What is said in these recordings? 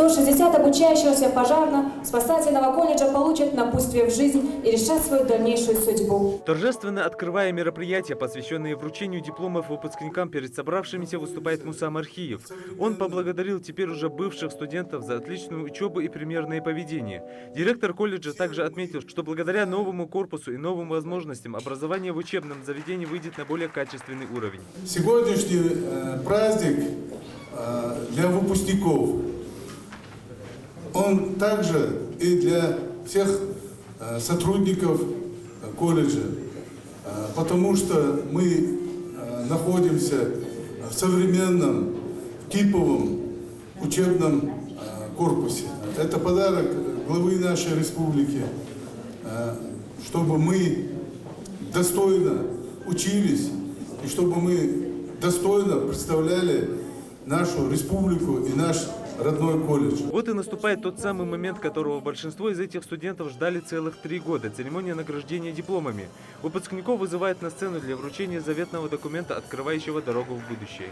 160 обучающегося пожарно-спасательного колледжа получат напутствие в жизнь и решат свою дальнейшую судьбу. Торжественно открывая мероприятия, посвященные вручению дипломов выпускникам, перед собравшимися выступает Муса Мархиев. Он поблагодарил теперь уже бывших студентов за отличную учебу и примерное поведение. Директор колледжа также отметил, что благодаря новому корпусу и новым возможностям образование в учебном заведении выйдет на более качественный уровень. Сегодняшний праздник для выпускников, он также и для всех сотрудников колледжа, потому что мы находимся в современном типовом учебном корпусе. Это подарок главы нашей республики, чтобы мы достойно учились и чтобы мы достойно представляли нашу республику и наш родной колледж. Вот и наступает тот самый момент, которого большинство из этих студентов ждали целых 3 года – церемония награждения дипломами. Выпускников вызывают на сцену для вручения заветного документа, открывающего дорогу в будущее.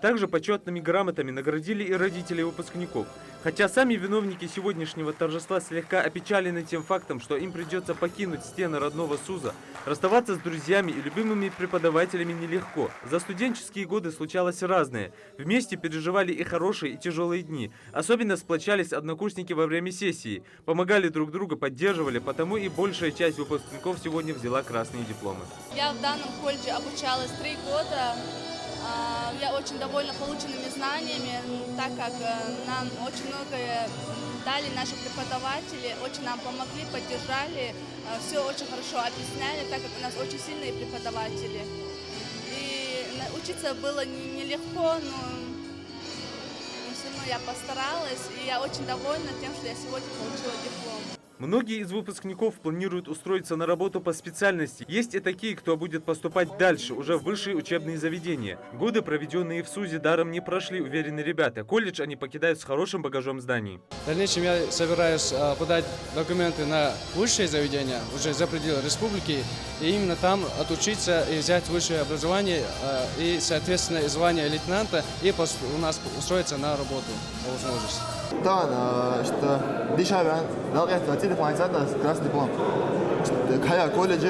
Также почетными грамотами наградили и родителей выпускников. Хотя сами виновники сегодняшнего торжества слегка опечалены тем фактом, что им придется покинуть стены родного СУЗа, расставаться с друзьями и любимыми преподавателями нелегко. За студенческие годы случалось разное. Вместе переживали и хорошие, и тяжелые дни. Особенно сплочались однокурсники во время сессии. Помогали друг другу, поддерживали, потому и большая часть выпускников сегодня взяла красные дипломы. Я в данном колледже обучалась 3 года. Я очень довольна полученными знаниями, так как нам очень многое дали наши преподаватели, очень нам помогли, поддержали, все очень хорошо объясняли, так как у нас очень сильные преподаватели. И учиться было нелегко, но все равно я постаралась, и я очень довольна тем, что я сегодня получила диплом. Многие из выпускников планируют устроиться на работу по специальности. Есть и такие, кто будет поступать дальше, уже в высшие учебные заведения. Годы, проведенные в СУЗе, даром не прошли, уверены ребята. Колледж они покидают с хорошим багажом знаний. В дальнейшем я собираюсь подать документы на высшие заведения, уже за пределы республики, и именно там отучиться и взять высшее образование, и, соответственно, звание лейтенанта, и у нас устроиться на работу по возможности. طبعا دي شعبان لغايه دلوقتي في عايزاتنا كلاس دبلوم هيا كولج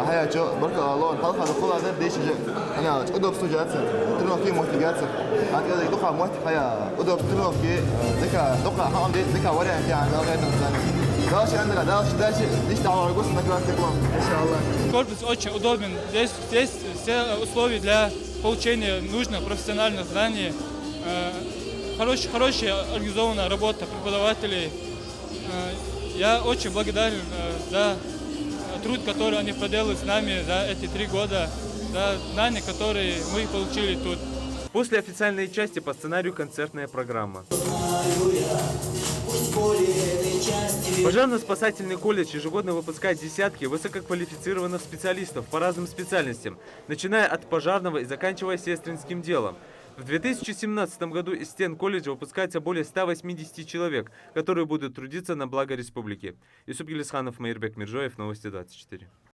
هيا جو بركة الله الحلقة دخولها ده ديش جو أنا أدوب سجات تلو في محتاجات هاد كذا يدخل محتاج هيا أدوب تلو في ذكا دخل حام ذكا ورا في عن لغاية الثاني داش عندنا داش ديش دعوة رجوس كلاس دبلوم إن شاء الله. Корпус очень удобен. Здесь все условия для получения нужных профессиональных знаний. Хорошая организованная работа преподавателей. Я очень благодарен за труд, который они проделали с нами за эти 3 года, за знания, которые мы получили тут. После официальной части по сценарию концертная программа. Пожарно-спасательный колледж ежегодно выпускает десятки высококвалифицированных специалистов по разным специальностям, начиная от пожарного и заканчивая сестринским делом. В 2017 году из стен колледжа выпускается более 180 человек, которые будут трудиться на благо республики. Юсуп Гилисханов, Мейрбек Миржоев, Новости 24.